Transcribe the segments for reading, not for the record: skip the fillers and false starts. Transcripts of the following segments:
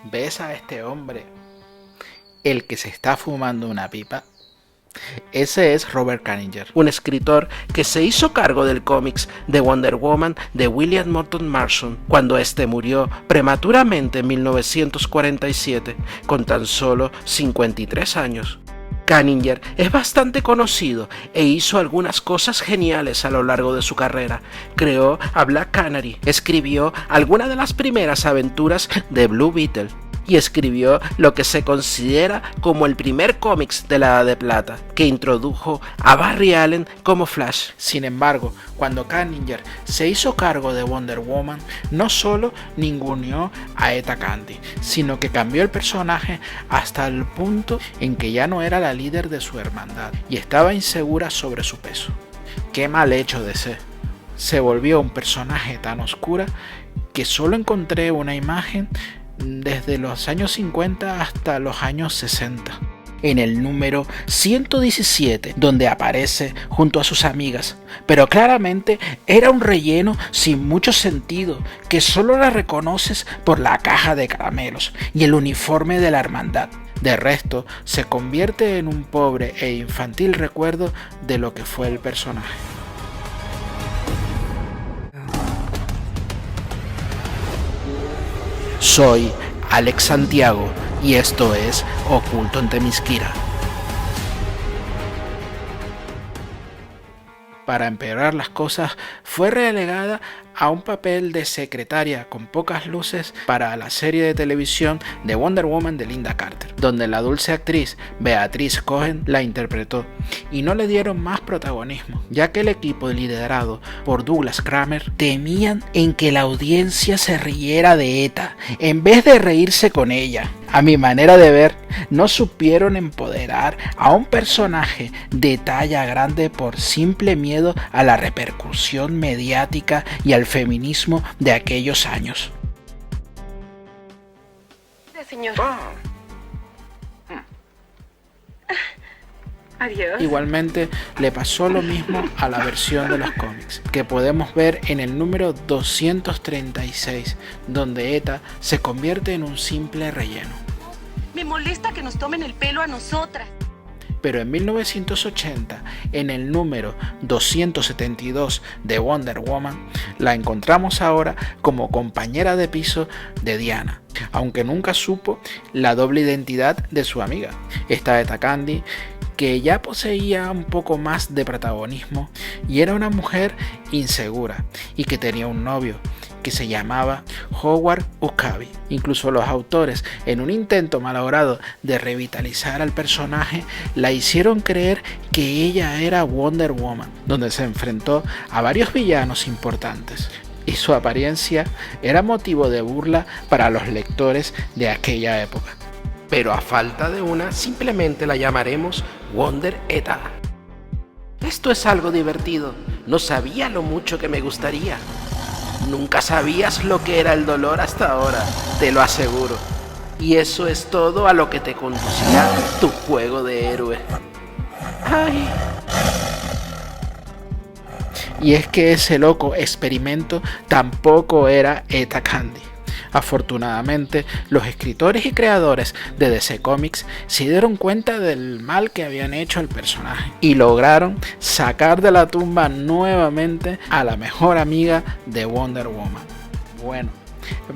¿Ves a este hombre? El que se está fumando una pipa. Ese es Robert Kanigher, un escritor que se hizo cargo del cómics de Wonder Woman de William Morton Marston cuando este murió prematuramente en 1947 con tan solo 53 años. Kanigher es bastante conocido e hizo algunas cosas geniales a lo largo de su carrera. Creó a Black Canary, escribió algunas de las primeras aventuras de Blue Beetle y escribió lo que se considera como el primer cómics de la Edad de Plata, que introdujo a Barry Allen como Flash. Sin embargo, cuando Kanigher se hizo cargo de Wonder Woman, no solo ninguneó a Etta Candy, sino que cambió el personaje hasta el punto en que ya no era la líder de su hermandad y estaba insegura sobre su peso. Qué mal hecho de ser. Se volvió un personaje tan oscura que solo encontré una imagen desde los años 50 hasta los años 60. En el número 117, donde aparece junto a sus amigas, pero claramente era un relleno sin mucho sentido, que solo la reconoces por la caja de caramelos y el uniforme de la hermandad. De resto, se convierte en un pobre e infantil recuerdo de lo que fue el personaje. Soy Alex Santiago y esto es Oculto en Themyscira. Para empeorar las cosas, fue relegada a un papel de secretaria con pocas luces para la serie de televisión de Wonder Woman de Lynda Carter, donde la dulce actriz Beatrice Cohen la interpretó, y no le dieron más protagonismo, ya que el equipo liderado por Douglas Kramer temían en que la audiencia se riera de Etta, en vez de reírse con ella. A mi manera de ver, no supieron empoderar a un personaje de talla grande por simple miedo a la repercusión mediática y al feminismo de aquellos años. Señor. Adiós. Igualmente le pasó lo mismo a la versión de los cómics, que podemos ver en el número 236, donde Etta se convierte en un simple relleno. Me molesta que nos tomen el pelo a nosotras. Pero en 1980, en el número 272 de Wonder Woman, la encontramos ahora como compañera de piso de Diana, aunque nunca supo la doble identidad de su amiga. Esta Etta Candy, que ya poseía un poco más de protagonismo y era una mujer insegura y que tenía un novio que se llamaba Howard Uscavi. Incluso los autores, en un intento malogrado de revitalizar al personaje, la hicieron creer que ella era Wonder Woman, donde se enfrentó a varios villanos importantes, y su apariencia era motivo de burla para los lectores de aquella época. Pero a falta de una, simplemente la llamaremos Wonder Etta. Esto es algo divertido, no sabía lo mucho que me gustaría. Nunca sabías lo que era el dolor hasta ahora, te lo aseguro. Y eso es todo a lo que te conducirá tu juego de héroe. Ay. Y es que ese loco experimento tampoco era Etta Candy. Afortunadamente, los escritores y creadores de DC Comics se dieron cuenta del mal que habían hecho al personaje y lograron sacar de la tumba nuevamente a la mejor amiga de Wonder Woman. Bueno,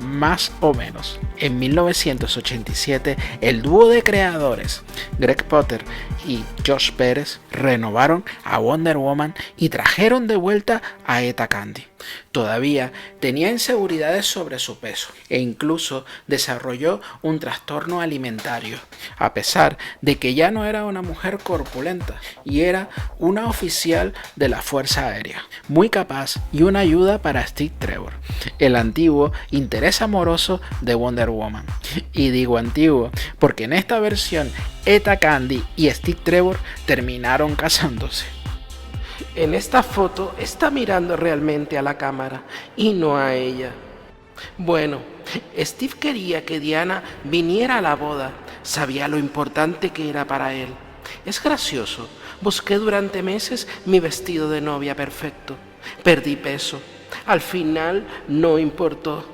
más o menos. En 1987, el dúo de creadores Greg Potter y Josh Pérez renovaron a Wonder Woman y trajeron de vuelta a Etta Candy. Todavía tenía inseguridades sobre su peso e incluso desarrolló un trastorno alimentario, a pesar de que ya no era una mujer corpulenta y era una oficial de la Fuerza Aérea, muy capaz y una ayuda para Steve Trevor, el antiguo interés amoroso de Wonder Woman. Y digo antiguo porque en esta versión Etta Candy y Steve Trevor terminaron casándose. En esta foto está mirando realmente a la cámara y no a ella. Bueno, Steve quería que Diana viniera a la boda. Sabía lo importante que era para él. Es gracioso. Busqué durante meses mi vestido de novia perfecto. Perdí peso. Al final no importó.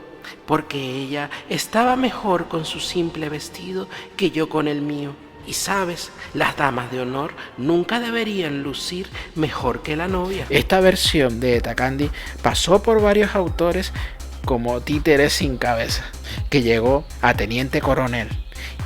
porque ella estaba mejor con su simple vestido que yo con el mío. Y sabes, las damas de honor nunca deberían lucir mejor que la novia. Esta versión de Etta Candy pasó por varios autores como Títeres sin cabeza, que llegó a teniente coronel.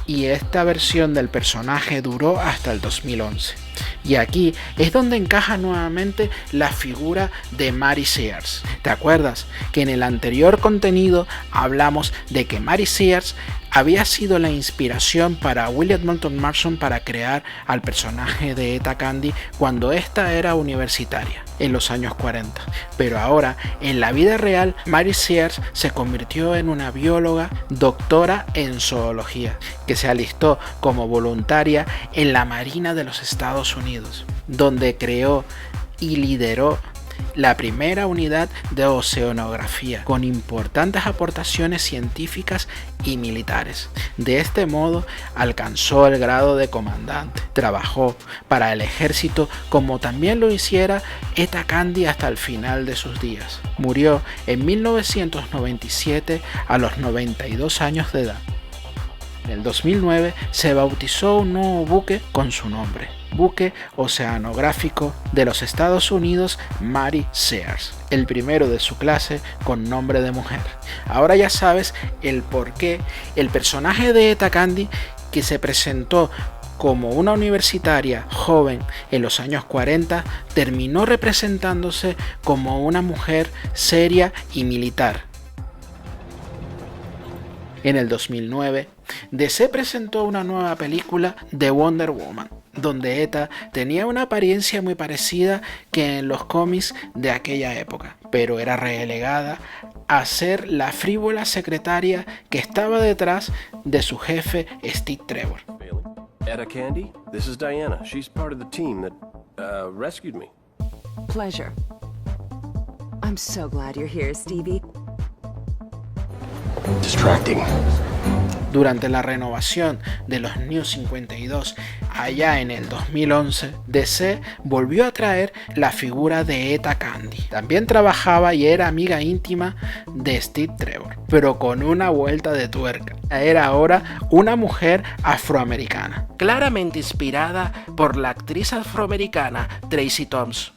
Y esta versión del personaje duró hasta el 2011. Y aquí es donde encaja nuevamente la figura de Mary Sears. ¿Te acuerdas que en el anterior contenido hablamos de que Mary Sears había sido la inspiración para William Moulton Marston para crear al personaje de Etta Candy cuando ésta era universitaria en los años 40? Pero ahora, en la vida real, Mary Sears se convirtió en una bióloga doctora en zoología, que se alistó como voluntaria en la Marina de los Estados Unidos, donde creó y lideró la primera unidad de oceanografía, con importantes aportaciones científicas y militares. De este modo alcanzó el grado de comandante. Trabajó para el ejército como también lo hiciera Etta Candy hasta el final de sus días. Murió en 1997 a los 92 años de edad. En el 2009 se bautizó un nuevo buque con su nombre, Buque Oceanográfico de los Estados Unidos Mary Sears, el primero de su clase con nombre de mujer. Ahora ya sabes el por qué el personaje de Etta Candy, que se presentó como una universitaria joven en los años 40, terminó representándose como una mujer seria y militar. En el 2009, DC presentó una nueva película de Wonder Woman, donde Etta tenía una apariencia muy parecida que en los cómics de aquella época, pero era relegada a ser la frívola secretaria que estaba detrás de su jefe Steve Trevor. Etta Candy, this is Diana. She's part of the team that rescued me. Pleasure. I'm so glad you're here, Stevie. Distracting. Durante la renovación de los New 52, allá en el 2011, DC volvió a traer la figura de Etta Candy. También trabajaba y era amiga íntima de Steve Trevor, pero con una vuelta de tuerca. Era ahora una mujer afroamericana, claramente inspirada por la actriz afroamericana Tracy Thompson,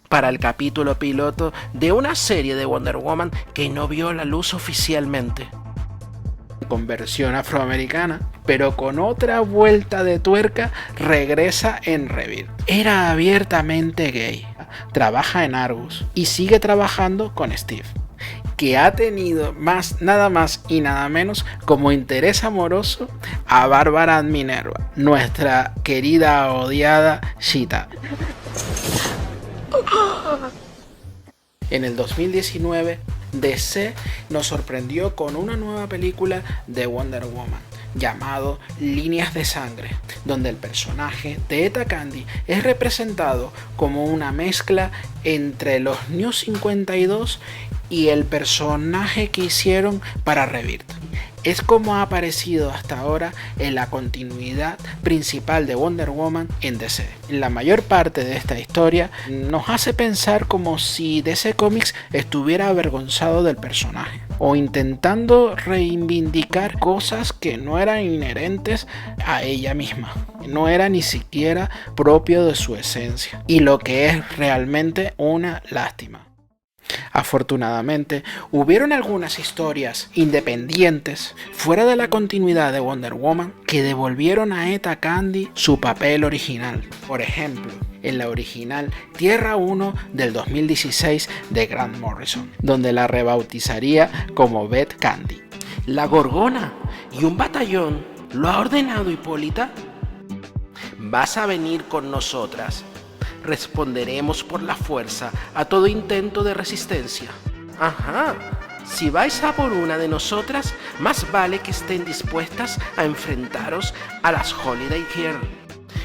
para el capítulo piloto de una serie de Wonder Woman que no vio la luz oficialmente, con versión afroamericana, pero con otra vuelta de tuerca regresa en Rebirth. Era abiertamente gay, trabaja en Argus y sigue trabajando con Steve, que ha tenido nada más y nada menos como interés amoroso a Bárbara Minerva, nuestra querida odiada Cheetah. En el 2019, DC nos sorprendió con una nueva película de Wonder Woman llamado Líneas de Sangre, donde el personaje de Etta Candy es representado como una mezcla entre los New 52 y el personaje que hicieron para Rebirth. Es como ha aparecido hasta ahora en la continuidad principal de Wonder Woman en DC. La mayor parte de esta historia nos hace pensar como si DC Comics estuviera avergonzado del personaje o intentando reivindicar cosas que no eran inherentes a ella misma, no era ni siquiera propio de su esencia, y lo que es realmente una lástima. Afortunadamente, hubieron algunas historias independientes fuera de la continuidad de Wonder Woman que devolvieron a Etta Candy su papel original. Por ejemplo, en la original Tierra 1 del 2016 de Grant Morrison, donde la rebautizaría como Beth Candy. La Gorgona y un batallón lo ha ordenado Hipólita. Vas a venir con nosotras. Responderemos por la fuerza a todo intento de resistencia. Ajá, si vais a por una de nosotras, más vale que estén dispuestas a enfrentaros a las Holiday Girl.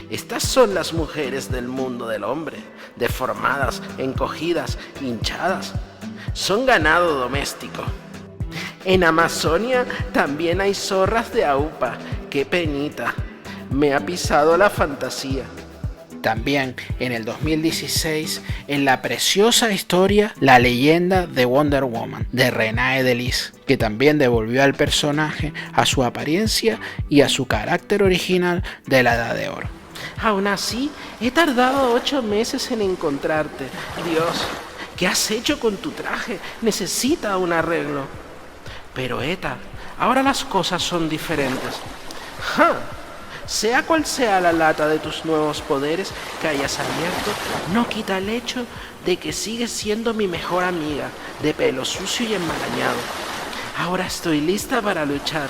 Estas son las mujeres del mundo del hombre, deformadas, encogidas, hinchadas. Son ganado doméstico. En Amazonia también hay zorras de aupa. ¡Qué penita! Me ha pisado la fantasía. También en el 2016 en la preciosa historia La leyenda de Wonder Woman de Renée Delise, que también devolvió al personaje a su apariencia y a su carácter original de la Edad de Oro. Aún así, he tardado 8 meses en encontrarte. Dios, ¿qué has hecho con tu traje? Necesita un arreglo. Pero Eta, ahora las cosas son diferentes. ¡Ja! Sea cual sea la lata de tus nuevos poderes que hayas abierto, no quita el hecho de que sigues siendo mi mejor amiga, de pelo sucio y enmarañado. Ahora estoy lista para luchar.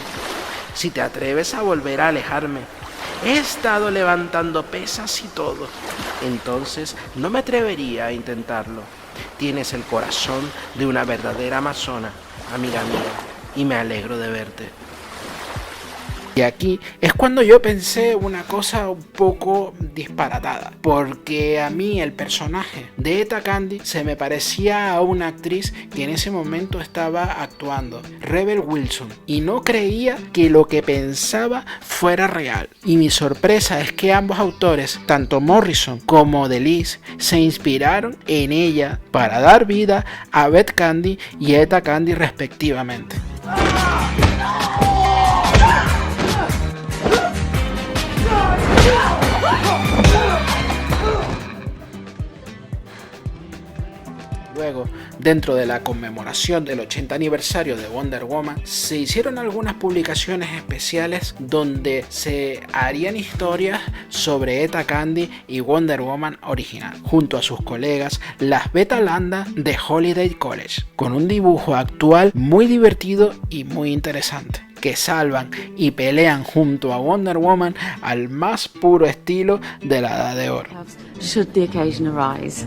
Si te atreves a volver a alejarme, he estado levantando pesas y todo. Entonces no me atrevería a intentarlo. Tienes el corazón de una verdadera amazona, amiga mía, y me alegro de verte. Y aquí es cuando yo pensé una cosa un poco disparatada, porque a mí el personaje de Eta Candy se me parecía a una actriz que en ese momento estaba actuando, Rebel Wilson, y no creía que lo que pensaba fuera real. Y mi sorpresa es que ambos autores, tanto Morrison como Delise, se inspiraron en ella para dar vida a Beth Candy y Eta Candy respectivamente. Luego, dentro de la conmemoración del 80 aniversario de Wonder Woman, se hicieron algunas publicaciones especiales donde se harían historias sobre Eta Candy y Wonder Woman original, junto a sus colegas las Beta Lambda de Holiday College, con un dibujo actual muy divertido y muy interesante, que salvan y pelean junto a Wonder Woman al más puro estilo de la Edad de Oro. Should the occasion arise.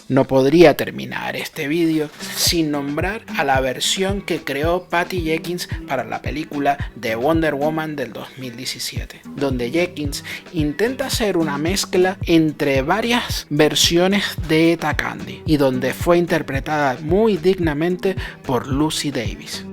No podría terminar este vídeo sin nombrar a la versión que creó Patty Jenkins para la película de Wonder Woman del 2017, donde Jenkins intenta hacer una mezcla entre varias versiones de Eta Candy y donde fue interpretada muy dignamente por Lucy Davis.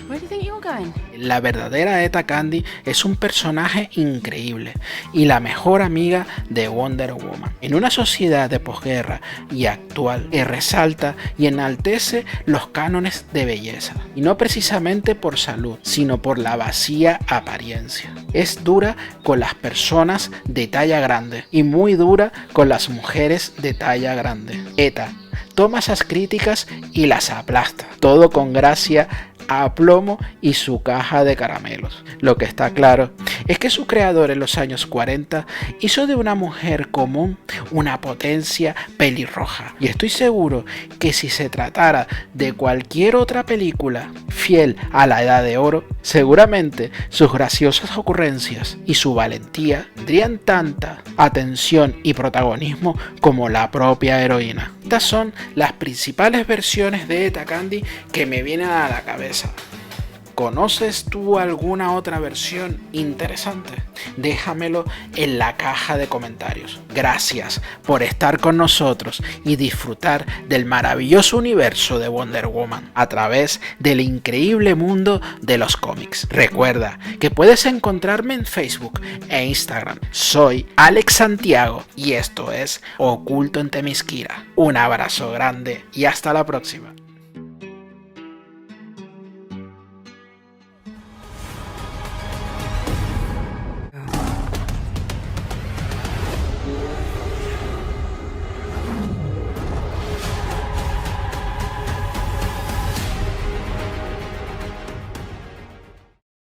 Where do you think you're going? La verdadera Eta Candy es un personaje increíble y la mejor amiga de Wonder Woman. En una sociedad de posguerra y actual que resalta y enaltece los cánones de belleza, y no precisamente por salud, sino por la vacía apariencia. Es dura con las personas de talla grande y muy dura con las mujeres de talla grande. Eta toma esas críticas y las aplasta, todo con gracia, aplomo y su caja de caramelos. Lo que está claro es que su creador en los años 40 hizo de una mujer común una potencia pelirroja, y estoy seguro que si se tratara de cualquier otra película fiel a la Edad de Oro, seguramente sus graciosas ocurrencias y su valentía tendrían tanta atención y protagonismo como la propia heroína. Estas son las principales versiones de Eta Candy que me vienen a la cabeza. ¿Conoces tú alguna otra versión interesante? Déjamelo en la caja de comentarios. Gracias por estar con nosotros y disfrutar del maravilloso universo de Wonder Woman a través del increíble mundo de los cómics. Recuerda que puedes encontrarme en Facebook e Instagram. Soy Alex Santiago y esto es Oculto en Themyscira. Un abrazo grande y hasta la próxima.